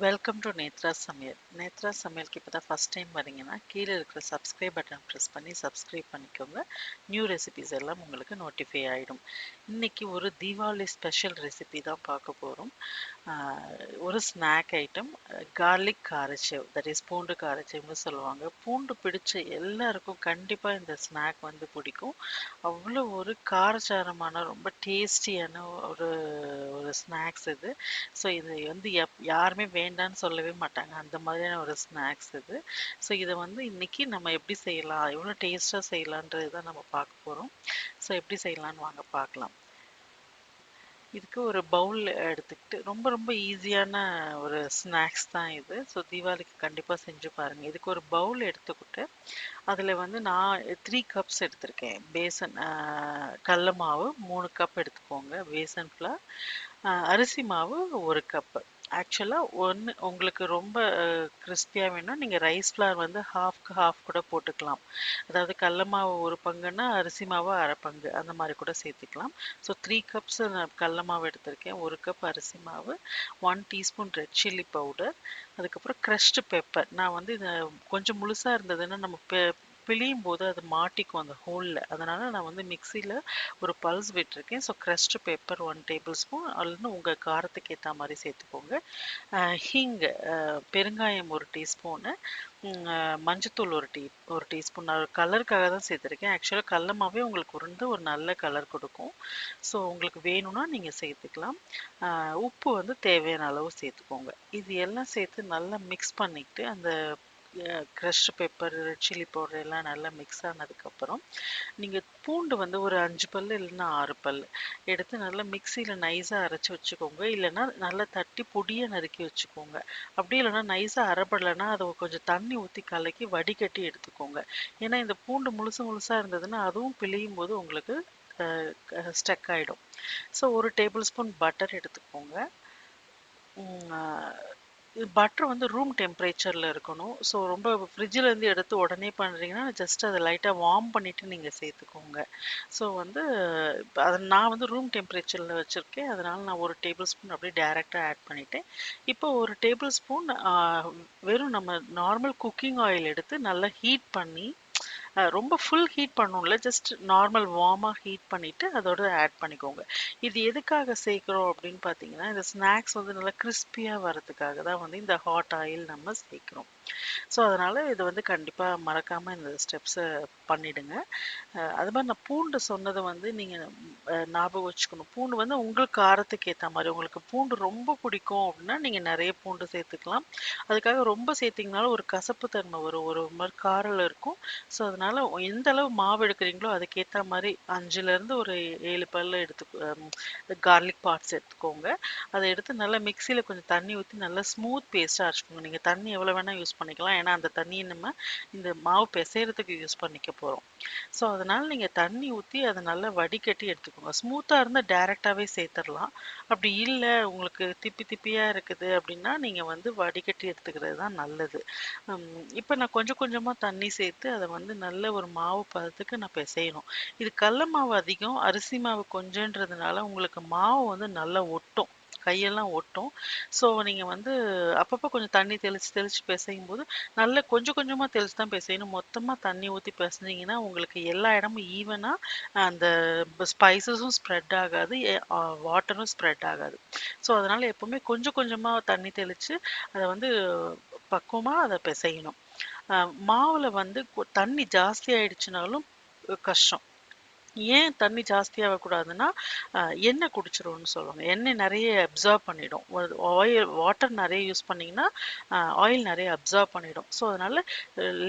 Welcome to Nethra சமையல். நேத்ரா சமையலுக்கு இப்போ தான் ஃபஸ்ட் டைம் வரீங்கன்னா கீழே இருக்கிற சப்ஸ்கிரைப் பட்டன் ப்ரெஸ் பண்ணி சப்ஸ்கிரைப் பண்ணிக்கோங்க. நியூ ரெசிபிஸ் எல்லாம் உங்களுக்கு நோட்டிஃபை ஆகிடும். இன்னைக்கு ஒரு தீபாவளி ஸ்பெஷல் ரெசிபி தான் பார்க்க போகிறோம். ஒரு snack item, garlic karasev, that is பூண்டு காரச்சேவ்னு சொல்லுவாங்க. பூண்டு பிடிச்ச எல்லாருக்கும் கண்டிப்பாக இந்த ஸ்நாக் வந்து பிடிக்கும். அவ்வளோ ஒரு காரசாரமான ரொம்ப டேஸ்டியான ஒரு ஒரு ஸ்நாக்ஸ் இது. ஸோ இது வந்து யாருமே வேண்டான்னு சொல்லவே மாட்டாங்க. அந்த மாதிரியான ஒரு ஸ்நாக்ஸ் இது. ஸோ இதை வந்து இன்னைக்கு நம்ம எப்படி செய்யலாம், எவ்வளோ டேஸ்ட்டாக செய்யலான்றது தான் நம்ம பார்க்க போகிறோம். ஸோ எப்படி செய்யலான்னு வாங்க பார்க்கலாம். இதுக்கு ஒரு பவுல் எடுத்துக்கிட்டு ரொம்ப ரொம்ப ஈஸியான ஒரு ஸ்நாக்ஸ் தான் இது. ஸோ தீபாவளிக்கு கண்டிப்பாக செஞ்சு பாருங்கள். இதுக்கு ஒரு பவுல் எடுத்துக்கிட்டு அதில் வந்து நான் 3 கப்ஸ் எடுத்திருக்கேன். பேசன் கடல மாவு 3 கப் எடுத்துக்கோங்க. பேசன் ஃப்ளார், அரிசி மாவு 1 கப்பு. ஆக்சுவலாக ஒன்று உங்களுக்கு ரொம்ப கிறிஸ்பியாக வேணும்னா நீங்கள் ரைஸ் ஃப்ளார் வந்து ஹாஃப்க்கு ஹாஃப் கூட போட்டுக்கலாம். அதாவது கடல மாவு 1 பங்குன்னா அரிசி மாவு அரை பங்கு அந்த மாதிரி கூட சேர்த்துக்கலாம். ஸோ 3 கப்ஸ் நான் கடல மாவு எடுத்திருக்கேன். 1 கப் அரிசி மாவு, 1 டீஸ்பூன் ரெட் சில்லி பவுடர், அதுக்கப்புறம் க்ரஷ்டு பெப்பர். நான் வந்து இதை கொஞ்சம் முழுசாக இருந்ததுன்னா நம்ம பிழியும் போது அது மாட்டிக்கும் அந்த ஹோலில். அதனால் நான் வந்து மிக்சியில் ஒரு பல்ஸ் விட்டுருக்கேன். So crushed pepper 1 table spoon, அல்லது உங்கள் காரத்துக்கு ஏற்ற மாதிரி சேர்த்துக்கோங்க. ஹிங், பெருங்காயம் 1 டீஸ்பூனு, மஞ்சத்தூள் ஒரு டீஸ்பூன். நான் கலருக்காக தான் சேர்த்துருக்கேன். ஆக்சுவலாக கடல மாவே உங்களுக்கு வந்து ஒரு நல்ல கலர் கொடுக்கும். ஸோ உங்களுக்கு வேணும்னா நீங்கள் சேர்த்துக்கலாம். உப்பு வந்து தேவையான அளவு சேர்த்துக்கோங்க. இது எல்லாம் சேர்த்து நல்லா மிக்ஸ் பண்ணிக்கிட்டு அந்த crushed pepper, red chilli powder எல்லாம் நல்லா மிக்ஸ் ஆனதுக்கப்புறம் நீங்கள் பூண்டு வந்து ஒரு 5 பல் இல்லைன்னா 6 பல் எடுத்து நல்லா மிக்சியில் நைஸாக அரைச்சி வச்சுக்கோங்க. இல்லைன்னா நல்லா தட்டி பொடியை நறுக்கி வச்சுக்கோங்க. அப்படி இல்லைன்னா நைஸாக அரைப்படலைன்னா அதை கொஞ்சம் தண்ணி ஊற்றி கலக்கி வடிகட்டி எடுத்துக்கோங்க. ஏன்னா இந்த பூண்டு முழுசாக இருந்ததுன்னா அதுவும் பிழியும் போது உங்களுக்கு ஸ்டக் ஆகிடும். ஸோ 1 டேபிள் ஸ்பூன் பட்டர் எடுத்துக்கோங்க. பட்டர் வந்து ரூம் டெம்பரேச்சரில் இருக்கணும். ஸோ ரொம்ப ஃப்ரிட்ஜிலேருந்து எடுத்து உடனே பண்ணுறீங்கன்னா ஜஸ்ட் அதை லைட்டாக வார்ம் பண்ணிவிட்டு நீங்கள் சேர்த்துக்கோங்க. ஸோ வந்து அதை நான் வந்து ரூம் டெம்பரேச்சரில் வச்சுருக்கேன். அதனால் நான் 1 டேபிள் ஸ்பூன் அப்படியே டேரெக்டாக ஆட் பண்ணிவிட்டேன். இப்போ 1 டேபிள் ஸ்பூன் வெறும் நம்ம நார்மல் குக்கிங் ஆயில் எடுத்து நல்லா ஹீட் பண்ணி, ரொம்ப ஃபுல் ஹீட் பண்ணணும்ல, ஜஸ்ட் நார்மல் வார்மாக ஹீட் பண்ணிவிட்டு அதோட ஆட் பண்ணிக்கோங்க. இது எதுக்காக சேர்க்குறோம் அப்படின்னு பார்த்தீங்கன்னா, இந்த ஸ்நாக்ஸ் வந்து நல்லா கிறிஸ்பியாக வரதுக்காக தான் வந்து இந்த ஹாட் ஆயில் நம்ம சேர்க்குறோம். ஸோ அதனால் இது வந்து கண்டிப்பாக மறக்காமல் இந்த ஸ்டெப்ஸை பண்ணிவிடுங்க. அது மாதிரி நான் பூண்டு சொன்னதை வந்து நீங்கள் ஞாபகம் வச்சுக்கணும். பூண்டு வந்து உங்களுக்கு காரத்துக்கு ஏற்ற மாதிரி, உங்களுக்கு பூண்டு ரொம்ப பிடிக்கும் அப்படின்னா நீங்கள் நிறைய பூண்டு சேர்த்துக்கலாம். அதுக்காக ரொம்ப சேர்த்திங்கனாலும் ஒரு கசப்பு தன்மை வரும், ஒரு மாதிரி காரம் இருக்கும். ஸோ அதனால் எந்த அளவு மாவு எடுக்கிறீங்களோ அதுக்கேற்ற மாதிரி 5லேருந்து ஒரு 7 பல் கார்லிக் பார்ட்ஸ் எடுத்துக்கோங்க. அதை எடுத்து நல்லா மிக்சியில் கொஞ்சம் தண்ணி ஊற்றி நல்லா ஸ்மூத் பேஸ்ட்டாக அரைச்சிக்கோங்க. நீங்கள் தண்ணி எவ்வளோ வேணால் யூஸ் பண்ணிக்கலாம். ஏன்னா அந்த தண்ணியை நம்ம இந்த மாவு பிசைறதுக்கு யூஸ் பண்ணிக்க போகிறோம். ஸோ அதனால் நீங்கள் தண்ணி ஊற்றி அதை நல்லா வடிகட்டி எடுத்துக்கோங்க. ஸ்மூத்தாக இருந்தால் டேரெக்டாகவே சேர்த்துடலாம். அப்படி இல்லை உங்களுக்கு திப்பியாக இருக்குது அப்படின்னா நீங்கள் வந்து வடிகட்டி எடுத்துக்கிறது தான் நல்லது. இப்போ நான் கொஞ்சம் கொஞ்சமாக தண்ணி சேர்த்து அதை வந்து நல்ல ஒரு மாவு பதத்துக்கு நான் பிசையணும். இது கடல மாவு அதிகம், அரிசி மாவு கொஞ்சன்றதுனால உங்களுக்கு மாவு வந்து நல்லா ஒட்டும், கையெல்லாம் ஒட்டும். ஸோ நீங்கள் வந்து அப்பப்போ கொஞ்சம் தண்ணி தெளித்து பிசையும் போது நல்லா கொஞ்சம் கொஞ்சமாக தெளித்து தான் பிசையணும். மொத்தமாக தண்ணி ஊற்றி பிசைஞ்சிங்கன்னா உங்களுக்கு எல்லா இடமும் ஈவனாக அந்த ஸ்பைசஸும் ஸ்ப்ரெட் ஆகாது, வாட்டரும் ஸ்ப்ரெட் ஆகாது. ஸோ அதனால் எப்போவுமே கொஞ்சம் கொஞ்சமாக தண்ணி தெளித்து அதை வந்து பக்குவமாக அதை பிசையணும். மாவில் வந்து தண்ணி ஜாஸ்தி ஆயிடுச்சுனாலும் கஷ்டம். ஏன் தண்ணி ஜாஸ்தியாகக்கூடாதுன்னா, எண்ணெய் குடிச்சிரும்னு சொல்லுவாங்க. எண்ணெய் நிறைய அப்சார்ப் பண்ணிடும். வாட்டர் நிறைய யூஸ் பண்ணிங்கன்னா ஆயில் நிறைய அப்சார்ப் பண்ணிடும். ஸோ அதனால்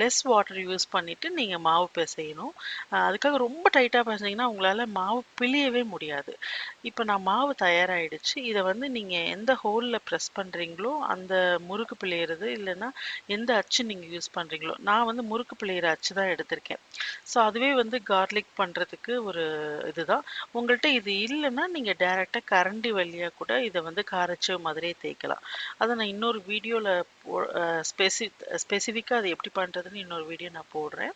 லெஸ் வாட்டர் யூஸ் பண்ணிவிட்டு நீங்கள் மாவு பிசையணும். அதுக்காக ரொம்ப டைட்டாக பிசைஞ்சிங்கன்னா உங்களால் மாவு பிழியவே முடியாது. இப்போ நான் மாவு தயாராகிடுச்சு. இதை வந்து நீங்கள் எந்த ஹோலில் ப்ரெஸ் பண்ணுறீங்களோ அந்த முறுக்கு பிழியிறது, இல்லைன்னா எந்த அச்சு நீங்கள் யூஸ் பண்ணுறீங்களோ, நான் வந்து முறுக்கு பிழியிற அச்சு தான் எடுத்திருக்கேன். ஸோ அதுவே வந்து கார்லிக் பண்ணுறதுக்கு ஒரு இதுதான். உங்கள்ட்ட இது இல்லன்னா, நீங்க டைரக்ட்டா கரண்டி வழியா கூட இத வந்து காரச்சேவ் மாதிரியே தேய்க்கலாம். அத நான் இன்னொரு வீடியோல போ அ ஸ்பெசி ஸ்பெசிஃபிக்கா அத எப்படி பண்றதுன்னு இன்னொரு வீடியோ நான் போடுறேன்.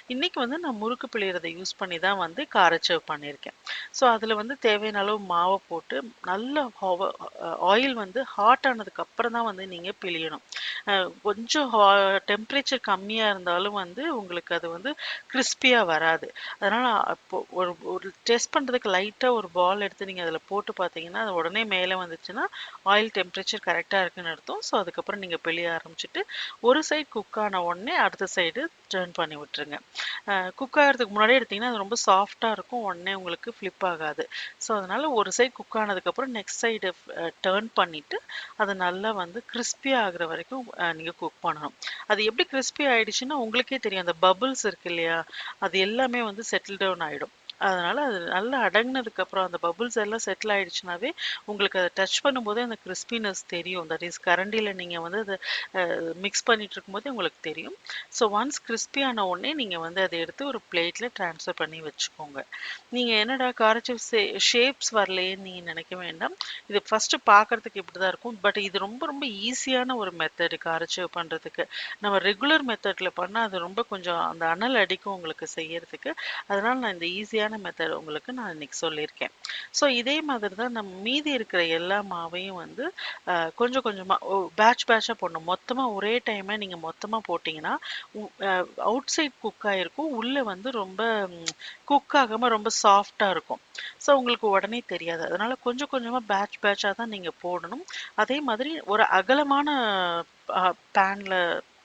இன்னைக்கு வந்து நான் முறுக்கு பிழியறத யூஸ் பண்ணி தான் வந்து காரச்சேவ் பண்ணியிருக்கேன். ஸோ அதில வந்து தேவையான அளவு மாவ போட்டு நல்லா ஆயில் வந்து ஹாட் ஆனதுக்கு அப்புறம் தான் வந்து நீங்க பிழியணும். அ கொஞ்சம் டெம்பரேச்சர் கம்மியா இருந்தாலும் வந்து உங்களுக்கு அது வந்து கிரிஸ்பியா வராது. அதனால அப்போ ஒரு ஒரு டெஸ்ட் பண்றதுக்கு லைட்டா ஒரு பால் எடுத்து நீங்க அதில போட்டு பார்த்தீங்கன்னா, அது உடனே மேல வந்துச்சுன்னா, ஆயில் டெம்பரேச்சர் கரெக்ட்டா இருக்குன்னு அர்த்தம். ஸோ அதுக்கப்புறம் நீங்க பிழிய ஆரம்பிச்சுட்டு, ஒரு சைடு குக் ஆன உடனே அடுத்த சைடு டர்ன் பண்ணி விட்டுருங்க. குக் ஆகுறதுக்கு முன்னாடியே எடுத்தீங்கன்னா, அது ரொம்ப சாஃப்ட்டா இருக்கும். உடனே உங்களுக்கு ஃப்ளிப் ஆகாது. ஸோ அதனால ஒரு சைடு குக் ஆனதுக்கப்புறம் நெக்ஸ்ட் சைடு டர்ன் பண்ணிட்டு, அத நல்லா வந்து கிரிஸ்பியா ஆகுற வரைக்கும் நீங்க குக் பண்ணணும். அது எப்படி கிரிஸ்பி ஆயிடுச்சுன்னா, உங்களுக்கே தெரியும். அந்த பபிள்ஸ் இருக்கு இல்லையா? அது எல்லாமே வந்து செட்டில் டவுன் ஆயிடும். அதனால அது நல்லா அடங்குனதுக்கு அப்புறம் அந்த பபிள்ஸ் எல்லாம் செட்டில் ஆயிடுச்சுனாவே, உங்களுக்கு அத டச் பண்ணும்போதே அந்த கிரிஸ்பினஸ் தெரியும். தட் இஸ் கரண்டில நீங்க வந்து அத மிக்ஸ் பண்ணிட்டு இருக்கும்போதே உங்களுக்கு தெரியும். ஸோ ஒன்ஸ் கிரிஸ்பி ஆன உடனே நீங்க வந்து அத எடுத்து ஒரு பிளேட்ல ட்ரான்ஸ்ஃபர் பண்ணி வச்சுக்கோங்க. நீங்க என்னடா காரச்சேவ் ஷேப்ஸ் வரலையேன்னு நீங்க நினைக்க வேண்டாம். இது ஃபர்ஸ்ட் பார்க்கறதுக்கு இப்படிதான் இருக்கும். பட் இது ரொம்ப ரொம்ப ஈஸியான ஒரு மெத்தட் காரச்சேவ் பண்றதுக்கு. நம்ம ரெகுலர் மெத்தட்ல பண்ணா அது ரொம்ப கொஞ்சம் அந்த அனல் அடிக்கும் உங்களுக்கு செய்யறதுக்கு. அதனால நான் இந்த ஈஸியான மெத்தட் உங்களுக்கு நான் இன்னைக்கு சொல்லியிருக்கேன். ஸோ இதே மாதிரி தான் நம்ம மீதி இருக்கிற எல்லா மாவையும் வந்து கொஞ்சம் கொஞ்சமா பேட்ச்சா போடணும். மொத்தமா ஒரே டைமே நீங்க மொத்தமா போட்டீங்கன்னா, உ அ அவுட் சைட் குக் ஆயிருக்கும். உள்ள வந்து ரொம்ப குக் ஆகாம ரொம்ப சாஃப்ட்டா இருக்கும். ஸோ உங்களுக்கு உடனே தெரியாது. அதனால கொஞ்சம் கொஞ்சமா பேட்ச்சா தான் நீங்க போடணும். அதே மாதிரி ஒரு அகலமான அ பேன்ல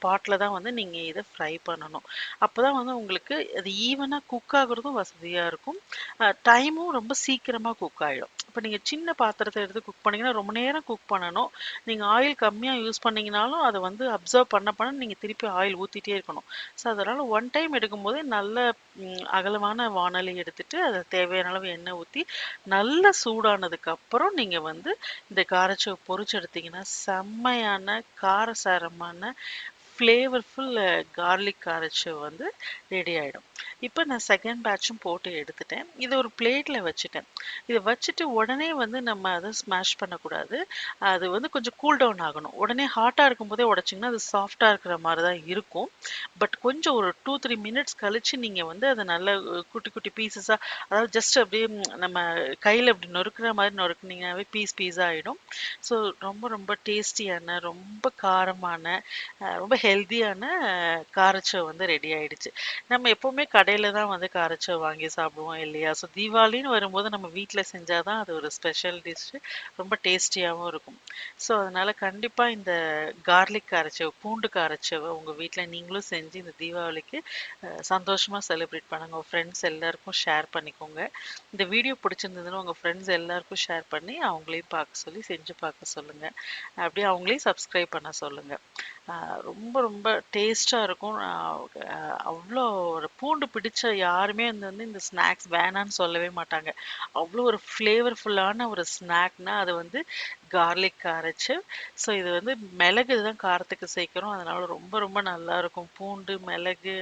பாட்ல தான் வந்து நீங்க இத ஃப்ரை பண்ணணும். அப்பதான் வந்து உங்களுக்கு அது ஈவனா குக் ஆகுறதும் வசதியா இருக்கும். டைமும் ரொம்ப சீக்கிரமா குக் ஆயிடும். இப்ப நீங்க சின்ன பாத்திரத்த எடுத்து குக் பண்ணீங்கன்னா, ரொம்ப நேரம் குக் பண்ணணும். நீங்க ஆயில் கம்மியா யூஸ் பண்ணீங்கனாலும், அத வந்து அப்சர்வ் பண்ண நீங்க திருப்பி ஆயில் ஊத்திட்டே இருக்கணும். ஸோ அதனால ஒன் டைம் எடுக்கும்போதே நல்ல அகலமான வாணலி எடுத்துட்டு, அதுல தேவையான அளவு எண்ணெய் ஊத்தி, நல்லா சூடானதுக்கு அப்புறம் நீங்க வந்து இந்த காரச்சேவ் பொரிச்சு எடுத்தீங்கன்னா, செம்மையான காரசாரமான ஃப்ளேவர்ஃபுல் கார்லிக் காரச்சேவ் வந்து ரெடி ஆயிடும். இப்ப நான் செகண்ட் பேட்சும் போட்டு எடுத்துட்டேன். இத ஒரு பிளேட்ல வச்சுட்டேன். இத வச்சுட்டு உடனே வந்து நம்ம அத ஸ்மாஷ் பண்ணக்கூடாது. அது வந்து கொஞ்சம் கூல் டவுன் ஆகணும். உடனே ஹாட்டா இருக்கும்போதே உடைச்சீங்கன்னா, அது சாஃப்ட்டா இருக்கிற மாரி தான் இருக்கும். பட் கொஞ்சம் ஒரு 2, 3 மினிட்ஸ் கழிச்சு நீங்க வந்து அத நல்லா குட்டி குட்டி பீஸஸா அதாவது ஜஸ்ட் அப்படியே நம்ம கையில இப்படி நொறுக்குற மாரி நொறுக்குனீங்கனாவே பீஸா ஆயிடும். ஸோ ரொம்ப ரொம்ப டேஸ்டியான, ரொம்ப காரமான, ரொம்ப ஹெல்தியான காரச்சேவ் வந்து ரெடி ஆயிடுச்சு. நம்ம எப்பவுமே கடையில தான் வந்து காரச்சேவ் வாங்கி சாப்பிடுவோம் இல்லையா? ஸோ தீபாவளின்னு வரும்போது நம்ம வீட்ல செஞ்சா தான் அது ஒரு ஸ்பெஷல் டிஷ். ரொம்ப டேஸ்டியாவும் இருக்கும். ஸோ அதனால கண்டிப்பா இந்த கார்லிக் காரச்சேவ், பூண்டு காரச்சேவ உங்க வீட்ல நீங்களும் செஞ்சு இந்த தீபாவளிக்கு சந்தோஷமா செலிப்ரேட் பண்ணுங்க. உங்க ஃப்ரெண்ட்ஸ் எல்லாருக்கும் ஷேர் பண்ணிக்கோங்க. இந்த வீடியோ பிடிச்சிருந்ததுன்னா உங்க ஃப்ரெண்ட்ஸ் எல்லாருக்கும் ஷேர் பண்ணி அவங்களையும் பார்க்க சொல்லி செஞ்சு பார்க்க சொல்லுங்க. அப்படியே அவங்களையும் சப்ஸ்கிரைப் பண்ண சொல்லுங்க. அ ரொம்ப ரொம்ப டேஸ்ட்டா இருக்கும். அவ்ளோ ஒரு பூண்டு பிடிச்ச யாருமே வந்து இந்த ஸ்நாக்ஸ் வேணான்னு சொல்லவே மாட்டாங்க. அவ்ளோ ஒரு ஃப்ளேவர்ஃபுல்லான ஒரு ஸ்நாக்னா அது வந்து கார்லிக் காரச்சேவ். ஸோ இது வந்து மிளகு தான் காரத்துக்கு சேர்க்கிறோம். அதனால ரொம்ப ரொம்ப நல்லாருக்கும். பூண்டு, மிளகு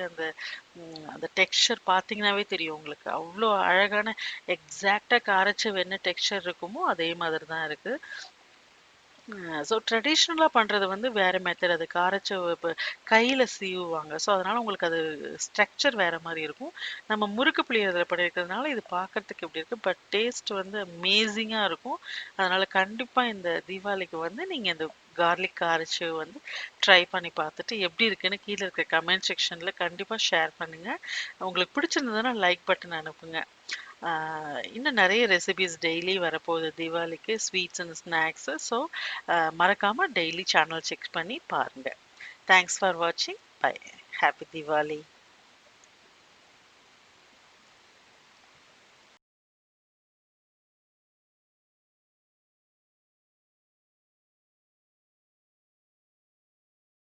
அந்த டெக்ஸ்சர் பார்த்தீங்கன்னாவே தெரியும் உங்களுக்கு. அவ்ளோ அழகான எக்ஸாக்ட்டா காரச்சேவ் என்ன டெக்ஸ்சர் இருக்குமோ அதே மாதிரி தான் இருக்கு. ஸோ ட்ரெடிஷ்னலா பண்றது வந்து வேற மெத்தட். அது காரச்சேவ் இப்ப கையில சீவுவாங்க. ஸோ அதனால உங்களுக்கு அது ஸ்ட்ரக்சர் வேற மாரி இருக்கும். நம்ம முறுக்கு புளியோதரை பண்ணியிருக்கிறதுனால இது பார்க்கறதுக்கு இப்படி இருக்கு. பட் டேஸ்ட் வந்து அமேசிங்கா இருக்கும். அதனால கண்டிப்பா இந்த தீபாவளிக்கு வந்து நீங்க இந்த கார்லிக் காரச்சேவ் வந்து ட்ரை பண்ணி பார்த்துட்டு எப்படி இருக்குன்னு கீழ இருக்க கமெண்ட் செக்ஷன்ல கண்டிப்பா ஷேர் பண்ணுங்க. உங்களுக்கு பிடிச்சிருந்ததுன்னா லைக் பட்டன் அனுப்புங்க. இன்னும் நிறைய ரெசிபீஸ் டெய்லி வரப்போகுது தீபாவளிக்கு ஸ்வீட்ஸ் அண்ட் ஸ்நாக்ஸு. ஸோ மறக்காமல் டெய்லி சேனல் செக் பண்ணி பாருங்கள். தேங்க்ஸ் ஃபார் வாட்சிங். பை. ஹாப்பி தீபாவளி.